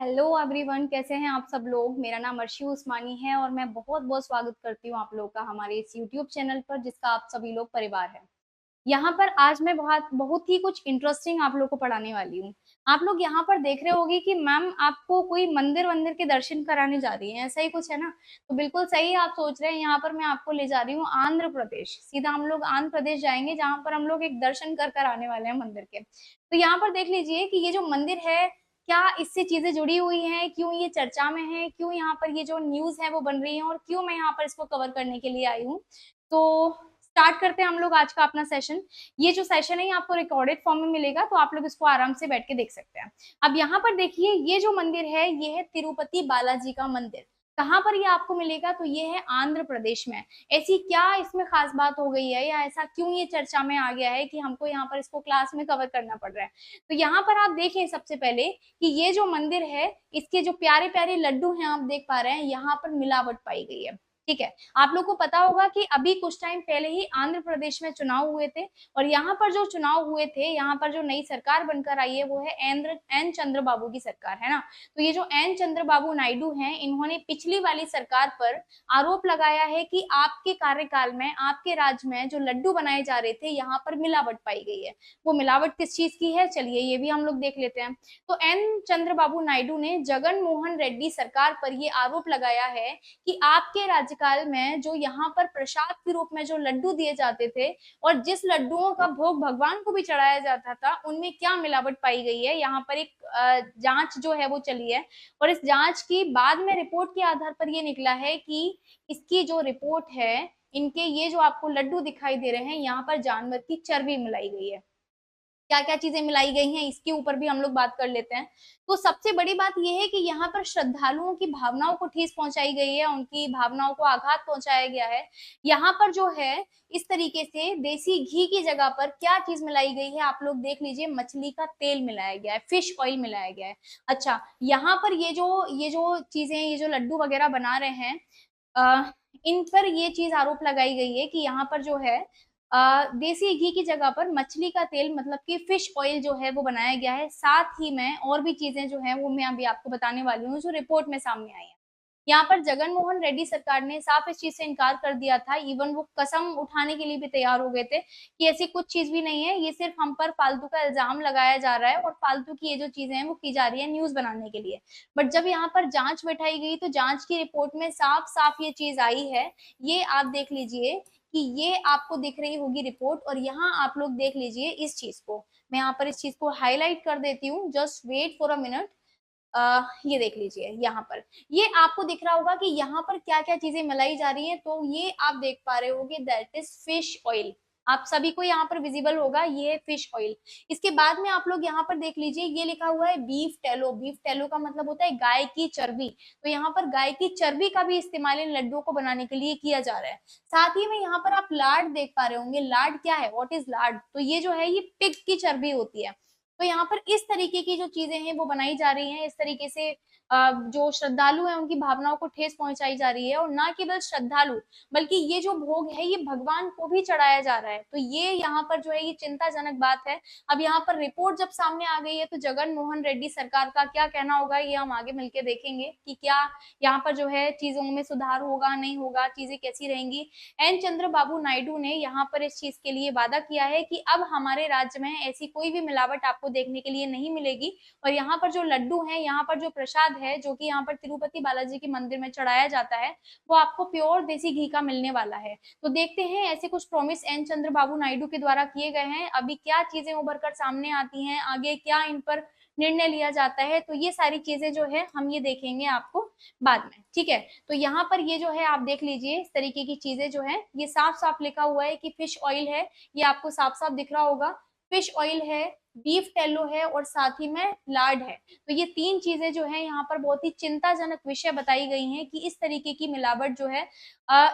Hello everyone, कैसे हैं आप सब लोग। मेरा नाम अर्शी उस्मानी है और मैं बहुत बहुत स्वागत करती हूँ आप लोगों का हमारे इस यूट्यूब चैनल पर जिसका आप सभी लोग परिवार है। यहाँ पर आज मैं बहुत बहुत ही कुछ इंटरेस्टिंग आप लोग को पढ़ाने वाली हूँ। आप लोग यहाँ पर देख रहे होंगे कि मैम आपको कोई मंदिर वंदिर के दर्शन कराने जा रही है, ऐसा ही कुछ है ना। तो बिल्कुल सही आप सोच रहे हैं, यहाँ पर मैं आपको ले जा रही हूँ आंध्र प्रदेश। सीधा हम लोग आंध्र प्रदेश जाएंगे जहाँ पर हम लोग एक दर्शन कर कर आने वाले हैं मंदिर के। तो यहाँ पर देख लीजिए कि ये जो मंदिर है, क्या इससे चीजें जुड़ी हुई हैं, क्यों ये चर्चा में है, क्यों यहाँ पर ये जो न्यूज है वो बन रही है और क्यों मैं यहाँ पर इसको कवर करने के लिए आई हूँ। तो स्टार्ट करते हैं हम लोग आज का अपना सेशन। ये जो सेशन है ये आपको रिकॉर्डेड फॉर्म में मिलेगा, तो आप लोग इसको आराम से बैठ के देख सकते हैं। अब यहाँ पर देखिए, ये जो मंदिर है ये है तिरुपति बालाजी का मंदिर। कहाँ पर ये आपको मिलेगा, तो ये है आंध्र प्रदेश में। ऐसी क्या इसमें खास बात हो गई है या ऐसा क्यों ये चर्चा में आ गया है कि हमको यहाँ पर इसको क्लास में कवर करना पड़ रहा है। तो यहाँ पर आप देखें सबसे पहले कि ये जो मंदिर है, इसके जो प्यारे प्यारे लड्डू हैं आप देख पा रहे हैं, यहाँ पर मिलावट पाई गई है। ठीक है, आप लोग को पता होगा कि अभी कुछ टाइम पहले ही आंध्र प्रदेश में चुनाव हुए थे और यहाँ पर जो चुनाव हुए थे, यहाँ पर जो नई सरकार बनकर आई है वो है एन चंद्रबाबू की सरकार है ना। तो ये जो एन चंद्रबाबू नायडू हैं, इन्होंने पिछली वाली सरकार पर आरोप लगाया है कि आपके कार्यकाल में, आपके राज्य में जो लड्डू बनाए जा रहे थे यहाँ पर मिलावट पाई गई है। वो मिलावट किस चीज की है, चलिए ये भी हम लोग देख लेते हैं। तो एन चंद्रबाबू नायडू ने जगन मोहन रेड्डी सरकार पर ये आरोप लगाया है कि आपके राज्यकाल में जो यहाँ पर प्रसाद के रूप में जो लड्डू दिए जाते थे और जिस लड्डुओं का भोग भगवान को भी चढ़ाया जाता था, उनमें क्या मिलावट पाई गई है। यहाँ पर एक जांच जो है वो चली है और इस जांच की बाद में रिपोर्ट के आधार पर ये निकला है कि इसकी जो रिपोर्ट है, इनके ये जो आपको लड्डू दिखाई दे रहे हैं, यहाँ पर जानवर की चर्बी मिलाई गई है। क्या क्या चीजें मिलाई गई हैं इसके ऊपर भी हम लोग बात कर लेते हैं। तो सबसे बड़ी बात यह है कि यहाँ पर श्रद्धालुओं की भावनाओं को ठेस पहुंचाई गई है, उनकी भावनाओं को आघात पहुंचाया गया है। यहाँ पर जो है इस तरीके से देसी घी की जगह पर क्या चीज मिलाई गई है, आप लोग देख लीजिए, मछली का तेल मिलाया गया है, फिश ऑयल मिलाया गया है। अच्छा, यहाँ पर ये जो चीजें, ये जो लड्डू वगैरह बना रहे हैं, इन पर ये चीज आरोप लगाई गई है कि यहाँ पर जो है देसी घी की जगह पर मछली का तेल मतलब कि फिश ऑयल जो है वो बनाया गया है। साथ ही में और भी चीजें जो है वो मैं अभी आपको बताने वाली हूँ जो रिपोर्ट में सामने आई है। यहाँ पर जगन मोहन रेड्डी सरकार ने साफ इस चीज से इनकार कर दिया था, इवन वो कसम उठाने के लिए भी तैयार हो गए थे कि ऐसी कुछ चीज भी नहीं है, ये सिर्फ हम पर फालतू का इल्जाम लगाया जा रहा है और फालतू की ये जो चीजें हैं वो की जा रही है न्यूज बनाने के लिए। बट जब यहाँ पर जांच बैठाई गई तो जांच की रिपोर्ट में साफ साफ ये चीज आई है। ये आप देख लीजिए कि ये आपको दिख रही होगी रिपोर्ट और यहाँ आप लोग देख लीजिए इस चीज को। मैं यहाँ पर इस चीज को हाईलाइट कर देती हूँ, just wait for a minute. ये देख लीजिए यहाँ पर, ये आपको दिख रहा होगा कि यहाँ पर क्या क्या चीजें मिलाई जा रही है। तो ये आप देख पा रहे होगे, दैट इज फिश ऑयल। आप सभी को यहाँ पर विजिबल होगा, ये है फिश ऑयल। इसके बाद में आप लोग यहाँ पर देख लीजिए, ये लिखा हुआ है बीफ टेलो। बीफ टेलो का मतलब होता है गाय की चर्बी। तो यहाँ पर गाय की चर्बी का भी इस्तेमाल इन लड्डुओं को बनाने के लिए किया जा रहा है। साथ ही में यहाँ पर आप लाड देख पा रहे होंगे। लाड क्या है, व्हाट इज लाड, तो ये जो है ये पिग की चर्बी होती है। तो यहाँ पर इस तरीके की जो चीजें हैं वो बनाई जा रही हैं, इस तरीके से जो श्रद्धालु हैं उनकी भावनाओं को ठेस पहुंचाई जा रही है। और ना केवल श्रद्धालु, बल्कि ये जो भोग है ये भगवान को भी चढ़ाया जा रहा है। तो ये यहाँ पर जो है ये चिंताजनक बात है। अब यहाँ पर रिपोर्ट जब सामने आ गई है तो जगन मोहन रेड्डी सरकार का क्या कहना होगा ये हम आगे मिलकर देखेंगे कि क्या यहाँ पर जो है चीजों में सुधार होगा, नहीं होगा, चीजें कैसी रहेंगी। एन चंद्रबाबू नायडू ने यहाँ पर इस चीज के लिए वादा किया है कि अब हमारे राज्य में ऐसी कोई भी मिलावट आपको देखने के लिए नहीं मिलेगी और यहाँ पर जो लड्डू है, यहाँ पर जो प्रसाद है जो कि यहाँ पर तिरुपति बालाजी के मंदिर में चढ़ाया जाता है, वो आपको प्योर देसी घी का मिलने वाला है। तो देखते हैं ऐसे कुछ प्रॉमिस एन चंद्रबाबू नायडू के द्वारा किए गए हैं, अभी क्या चीजें उभर कर सामने आती हैं, आगे क्या इन पर निर्णय लिया जाता है। तो ये सारी चीजें जो है हम ये देखेंगे आपको बाद में, ठीक है। तो यहाँ पर ये जो है आप देख लीजिए, इस तरीके की चीजें जो है ये साफ साफ लिखा हुआ है कि फिश ऑयल है, ये आपको साफ साफ दिख रहा होगा। फिश ऑयल है, बीफ टेलो है और साथ ही में लाड है। तो ये तीन चीजें जो है यहाँ पर बहुत ही चिंताजनक विषय बताई गई हैं कि इस तरीके की मिलावट जो है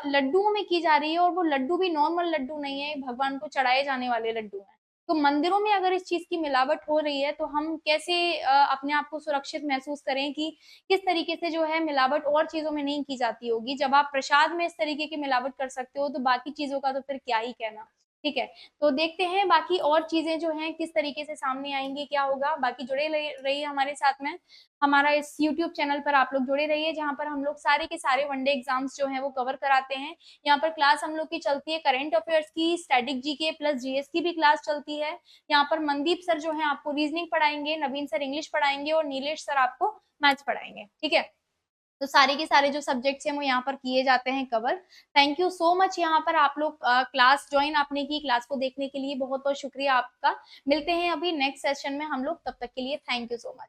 लड्डुओं में की जा रही है और वो लड्डू भी नॉर्मल लड्डू नहीं है, भगवान को चढ़ाए जाने वाले लड्डू हैं। तो मंदिरों में अगर इस चीज की मिलावट हो रही है तो हम कैसे अपने आप को सुरक्षित महसूस करें कि किस तरीके से जो है मिलावट और चीजों में नहीं की जाती होगी। जब आप प्रसाद में इस तरीके की मिलावट कर सकते हो तो बाकी चीजों का तो फिर क्या ही कहना। ठीक है, तो देखते हैं बाकी और चीज़ें जो हैं किस तरीके से सामने आएँगी, क्या होगा। बाकी जुड़े रहिए हमारे साथ में। हमारा इस यूट्यूब चैनल पर आप लोग जुड़े रहिए, जहाँ पर हम लोग सारे के सारे वनडे एग्ज़ाम्स जो हैं वो कवर कराते हैं। यहाँ पर क्लास हम लोग की चलती है करंट अफेयर्स की, स्टैटिक जीके प्लस जीएस की भी क्लास चलती है। यहाँ पर मनदीप सर जो हैं आपको रीज़निंग पढ़ाएँगे, नवीन सर इंग्लिश पढ़ाएँगे और नीलेश सर आपको मैथ्स पढ़ाएँगे, ठीक है? तो सारे के सारे जो सब्जेक्ट्स हैं वो यहाँ पर किए जाते हैं cover. Thank you so much यहाँ पर आप लोग क्लास जॉइन आपने की, क्लास को देखने के लिए बहुत-बहुत शुक्रिया आपका। मिलते हैं अभी नेक्स्ट सेशन में हम लोग, तब तक के लिए थैंक यू सो मच।